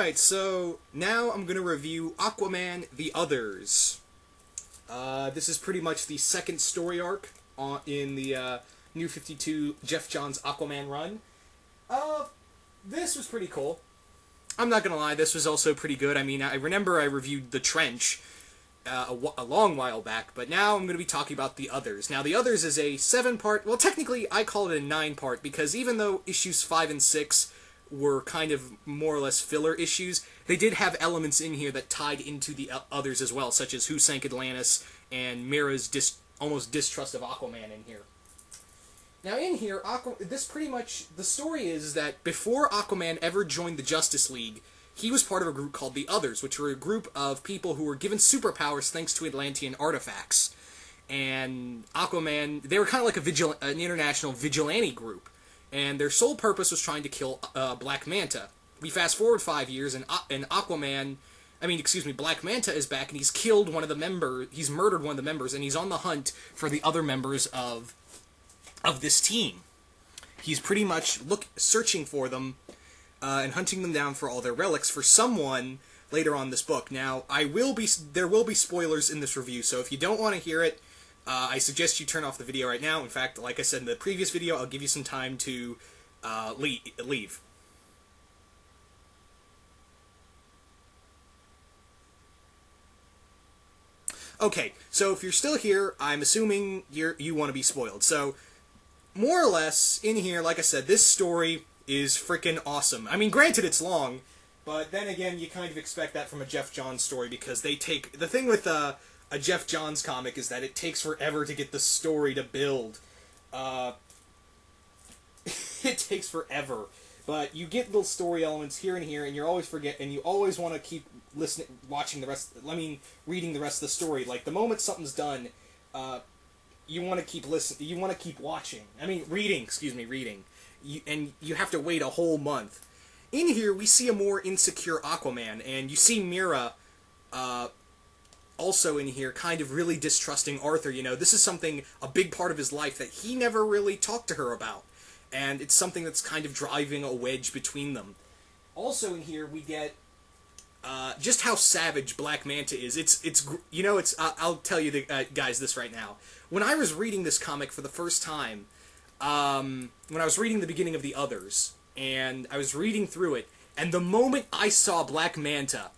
Alright, so now I'm going to review Aquaman The Others. This is pretty much the second story arc in the New 52 Jeff Johns Aquaman run. This was pretty cool. I'm not going to lie, this was also pretty good. I mean, I remember I reviewed The Trench a long while back, but now I'm going to be talking about The Others. Now, The Others is a 7-part, well, technically I call it a 9-part, because even though issues 5 and 6 were kind of more or less filler issues, they did have elements in here that tied into the others as well, such as Who Sank Atlantis and Mira's almost distrust of Aquaman in here. Now in here, this pretty much, the story is that before Aquaman ever joined the Justice League, he was part of a group called the Others, which were a group of people who were given superpowers thanks to Atlantean artifacts. And Aquaman, they were kind of like an international vigilante group. And their sole purpose was trying to kill Black Manta. We fast forward 5 years, and Black Manta is back, and he's killed one of the members, he's murdered one of the members, and he's on the hunt for the other members of this team. He's pretty much searching for them, and hunting them down for all their relics for someone later on this book. Now, there will be spoilers in this review, so if you don't want to hear it, I suggest you turn off the video right now. In fact, like I said in the previous video, I'll give you some time to leave. Okay, so if you're still here, I'm assuming you want to be spoiled. So, more or less, in here, like I said, this story is freaking awesome. I mean, granted, it's long, but then again, you kind of expect that from a Jeff Johns story, because they take... The thing with a Jeff Johns comic is that it takes forever to get the story to build. It takes forever. But you get little story elements here and here, and you always forget, and you always want to keep reading the rest of the story. Like, the moment something's done, you want to keep you want to keep watching. Reading. And you have to wait a whole month. In here, we see a more insecure Aquaman, and you see Mira, also in here, kind of really distrusting Arthur. You know, this is a big part of his life that he never really talked to her about. And it's something that's kind of driving a wedge between them. Also in here, we get just how savage Black Manta is. I'll tell you guys this right now. When I was reading this comic for the first time, when I was reading the beginning of The Others, and I was reading through it, and the moment I saw Black Manta,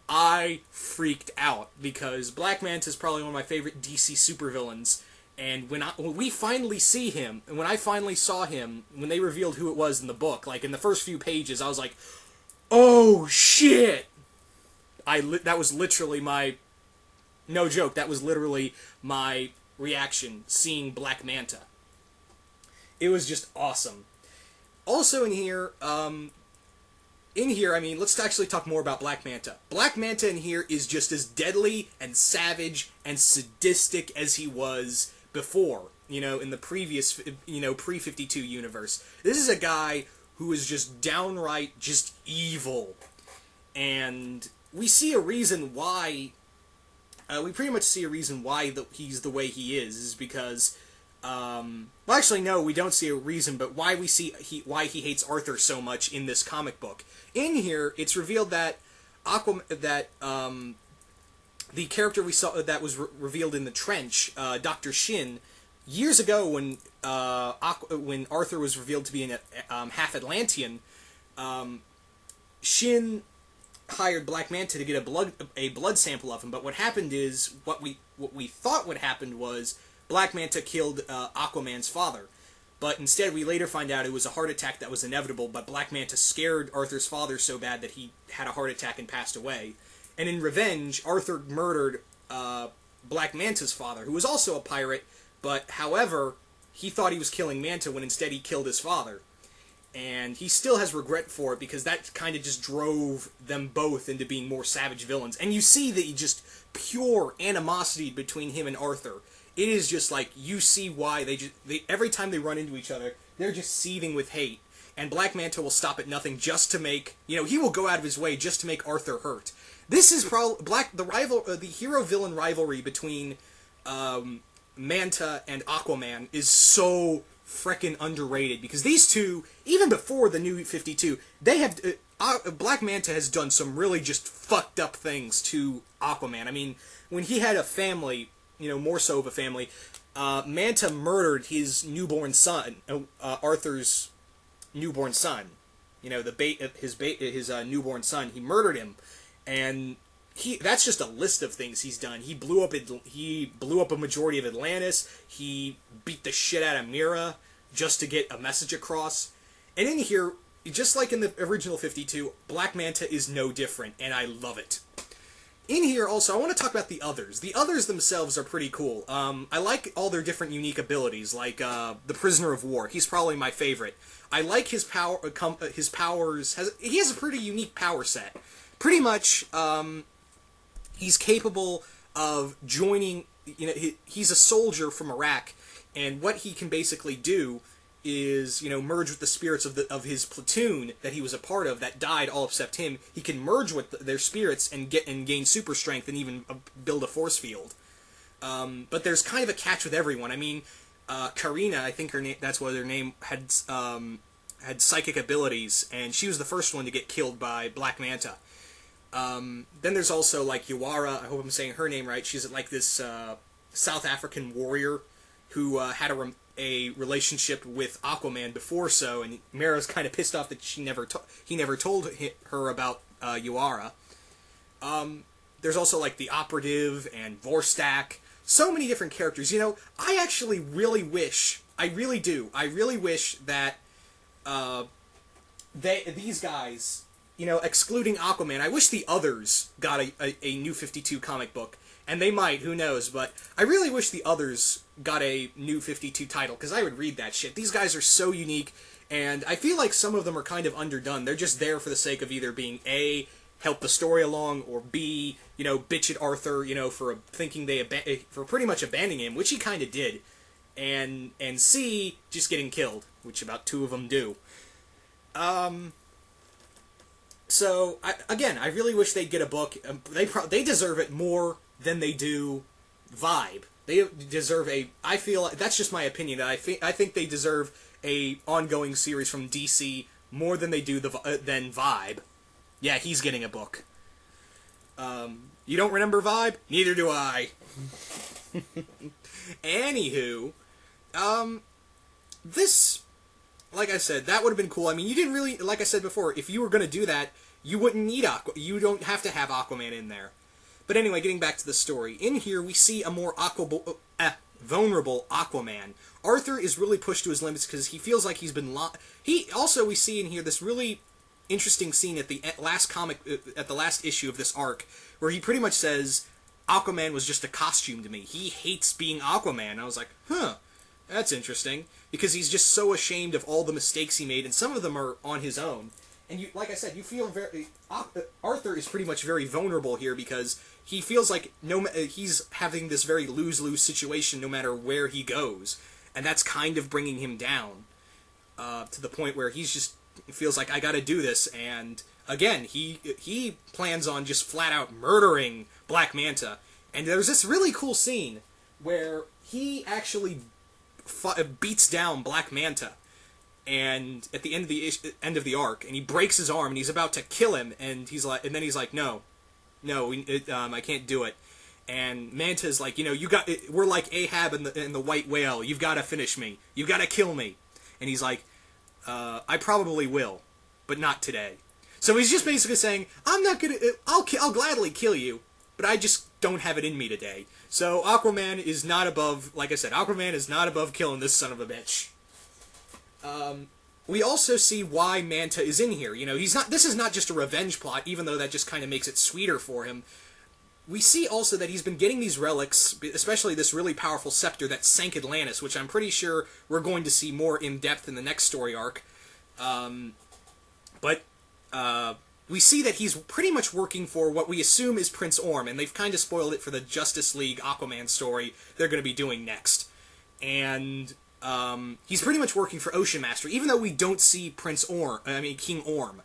I freaked out, because Black Manta is probably one of my favorite DC supervillains, and when we finally see him, and when I finally saw him, when they revealed who it was in the book, like in the first few pages, I was like, oh shit! That was literally my... No joke, that was literally my reaction, seeing Black Manta. It was just awesome. Also in here, let's actually talk more about Black Manta. Black Manta in here is just as deadly and savage and sadistic as he was before, in the previous, pre-52 universe. This is a guy who is just downright just evil. And we see a reason why, we pretty much see a reason why he's the way he is because, well, actually, no, we don't see a reason, but why why he hates Arthur so much in this comic book. In here, it's revealed that the character we saw that was revealed in The Trench, Dr. Shin, years ago when Arthur was revealed to be half Atlantean, Shin hired Black Manta to get a blood sample of him. But what happened is what we thought would happen was Black Manta killed Aquaman's father. But instead, we later find out it was a heart attack that was inevitable, but Black Manta scared Arthur's father so bad that he had a heart attack and passed away. And in revenge, Arthur murdered Black Manta's father, who was also a pirate, but however, he thought he was killing Manta when instead he killed his father. And he still has regret for it, because that kind of just drove them both into being more savage villains. And you see just pure animosity between him and Arthur. It is just like, you see why every time they run into each other, they're just seething with hate. And Black Manta will stop at nothing just to make, he will go out of his way just to make Arthur hurt. This is probably, the hero-villain rivalry between Manta and Aquaman is so frickin' underrated, because these two, even before the New 52, Black Manta has done some really just fucked up things to Aquaman. I mean, when he had a family, more so of a family, Manta murdered his newborn son, Arthur's newborn son. His newborn son. He murdered him, and that's just a list of things he's done. He blew up a majority of Atlantis. He beat the shit out of Mira just to get a message across. And in here, just like in the original 52, Black Manta is no different, and I love it. In here, also, I want to talk about the others. The others themselves are pretty cool. I like all their different unique abilities, like the Prisoner of War. He's probably my favorite. I like his power. His powers. He has a pretty unique power set. Pretty much, he's capable of joining. He's a soldier from Iraq, and what he can basically do is, merge with the spirits of his platoon that he was a part of that died all except him. He can merge with their spirits and gain super strength and even build a force field. But there's kind of a catch with everyone. I mean, Karina, I think that's what her name, had psychic abilities, and she was the first one to get killed by Black Manta. Then there's also, like, Yawara, I hope I'm saying her name right. She's like this South African warrior who had a relationship with Aquaman before, and Mera's kind of pissed off that he never told her about Yawara. There's also, like, the Operative and Vorstak. So many different characters. I actually really wish, I really wish that these guys, excluding Aquaman, I wish the others got a New 52 comic book. And they might, who knows, but I really wish the others got a New 52 title, because I would read that shit. These guys are so unique, and I feel like some of them are kind of underdone. They're just there for the sake of either being A, help the story along, or B, bitch at Arthur, for thinking for pretty much abandoning him, which he kind of did, and C, just getting killed, which about 2 of them do. So, I really wish they'd get a book. They deserve it more than they do Vibe. They deserve I feel, that's just my opinion, I think they deserve a ongoing series from DC more than they do than Vibe. Yeah, he's getting a book. You don't remember Vibe? Neither do I. Anywho, this, like I said, that would have been cool. I mean, you didn't really, like I said before, if you were going to do that, you wouldn't need you don't have to have Aquaman in there. But anyway, getting back to the story. In here, we see a more vulnerable Aquaman. Arthur is really pushed to his limits because he feels like he's been we see in here this really interesting scene at the last issue of this arc, where he pretty much says, Aquaman was just a costume to me. He hates being Aquaman. And I was like, that's interesting. Because he's just so ashamed of all the mistakes he made, and some of them are on his own. And like I said, you feel Arthur is pretty much very vulnerable here, because he feels like he's having this very lose-lose situation no matter where he goes, and that's kind of bringing him down to the point where he's just feels like, I gotta do this. And again, he plans on just flat out murdering Black Manta. And there's this really cool scene where he actually beats down Black Manta, and at the end of the arc, and he breaks his arm, and he's about to kill him, and then he's like, no, I can't do it. And Manta's like, we're like Ahab and the White Whale. You've got to finish me. You've got to kill me. And he's like, I probably will, but not today. So he's just basically saying, I'll gladly kill you, but I just don't have it in me today. So Aquaman is not above, like I said, Aquaman is not above killing this son of a bitch. We also see why Manta is in here. This is not just a revenge plot, even though that just kind of makes it sweeter for him. We see also that he's been getting these relics, especially this really powerful scepter that sank Atlantis, which I'm pretty sure we're going to see more in depth in the next story arc. But we see that he's pretty much working for what we assume is Prince Orm, and they've kind of spoiled it for the Justice League Aquaman story they're going to be doing next. And he's pretty much working for Ocean Master, even though we don't see King Orm.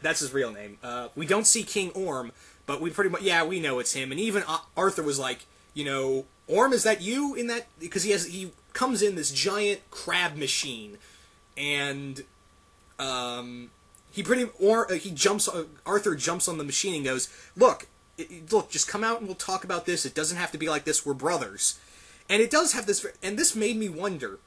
That's his real name. We don't see King Orm, but we pretty much, we know it's him. And even Arthur was like, Orm, is that you in that? Because he comes in this giant crab machine, and Arthur jumps on the machine and goes, look, just come out and we'll talk about this. It doesn't have to be like this. We're brothers. And it does have this, and this made me wonder,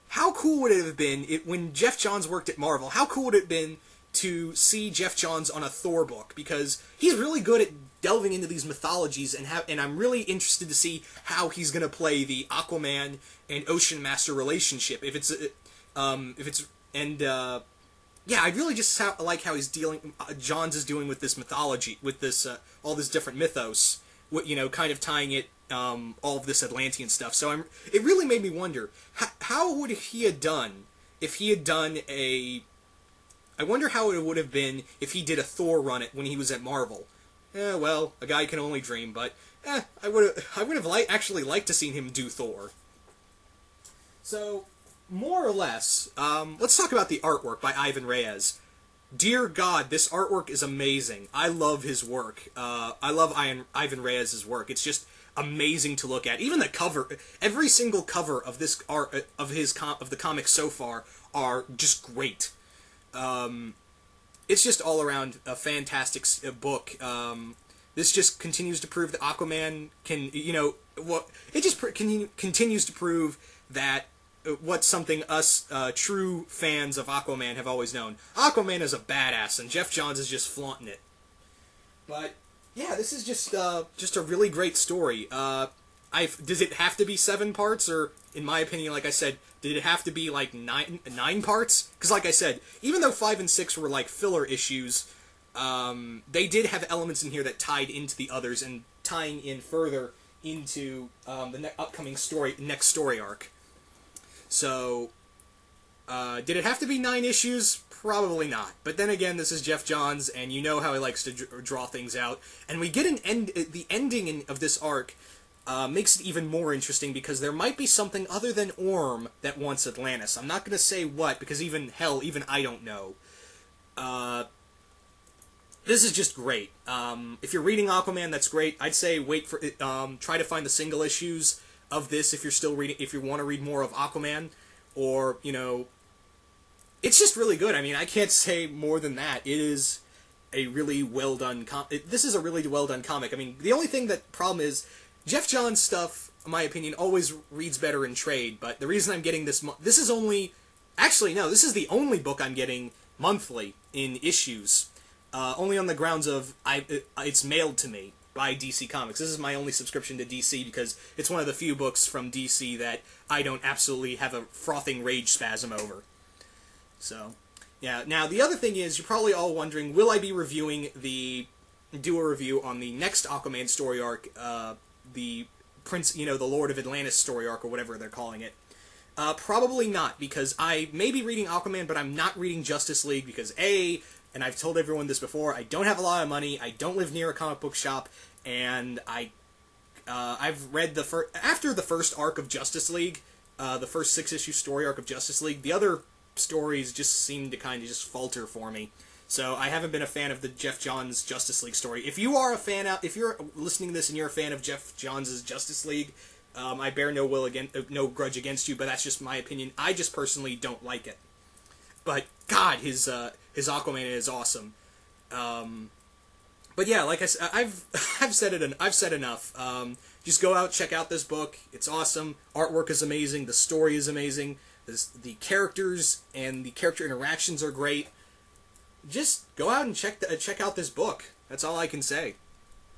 how cool would it have been when Jeff Johns worked at Marvel? How cool would it have been to see Jeff Johns on a Thor book? Because he's really good at delving into these mythologies, and I'm really interested to see how he's going to play the Aquaman and Ocean Master relationship. Yeah, I really just like how Johns is dealing with this mythology, with this all this different mythos, kind of tying it, all of this Atlantean stuff. So it really made me wonder, how would he have done if he had done I wonder how it would have been if he did a Thor run when he was at Marvel. Well, a guy can only dream, but I would have actually liked to seen him do Thor. So, more or less, let's talk about the artwork by Ivan Reyes. Dear God, this artwork is amazing. I love his work. I love Ivan Reyes' work. It's just amazing to look at. Even the cover, every single cover of this art of the comics so far are just great. It's just all around a fantastic book. This just continues to prove that Aquaman can, it just continues to prove that what's something us true fans of Aquaman have always known. Aquaman is a badass, and Jeff Johns is just flaunting it. But yeah, this is just a really great story. Does it have to be 7 parts, or in my opinion, like I said, did it have to be like 9 parts? Because like I said, even though 5 and 6 were like filler issues, they did have elements in here that tied into the others and tying in further into the upcoming next story arc. So, did it have to be 9 issues? Probably not. But then again, this is Jeff Johns, and you know how he likes to draw things out. And we get the ending of this arc makes it even more interesting, because there might be something other than Orm that wants Atlantis. I'm not going to say what, because even I don't know. This is just great. If you're reading Aquaman, that's great. I'd say wait for try to find the single issues of this if you want to read more of Aquaman, or it's just really good. I mean, I can't say more than that. It is a really well done this is a really well done comic. I mean, the only problem is Jeff Johns stuff, in my opinion, always reads better in trade. But the reason I'm getting this is the only book I'm getting monthly in issues. Only on the grounds of it's mailed to me by DC Comics. This is my only subscription to DC, because it's one of the few books from DC that I don't absolutely have a frothing rage spasm over. So, yeah. Now, the other thing is, you're probably all wondering, will I be do a review on the next Aquaman story arc, the Lord of Atlantis story arc, or whatever they're calling it? Probably not, because I may be reading Aquaman, but I'm not reading Justice League, because and I've told everyone this before, I don't have a lot of money, I don't live near a comic book shop, and I've read after the first arc of Justice League, the first 6-issue story arc of Justice League, the other stories just seem to kind of just falter for me. So I haven't been a fan of the Jeff Johns Justice League story. If you're listening to this and you're a fan of Jeff Johns' Justice League, I bear no grudge against you, but that's just my opinion. I just personally don't like it. But God, his Aquaman is awesome. But yeah, like I said, I've said enough. Just go out, check out this book. It's awesome. Artwork is amazing. The story is amazing. The characters and the character interactions are great. Just go out and check out this book. That's all I can say.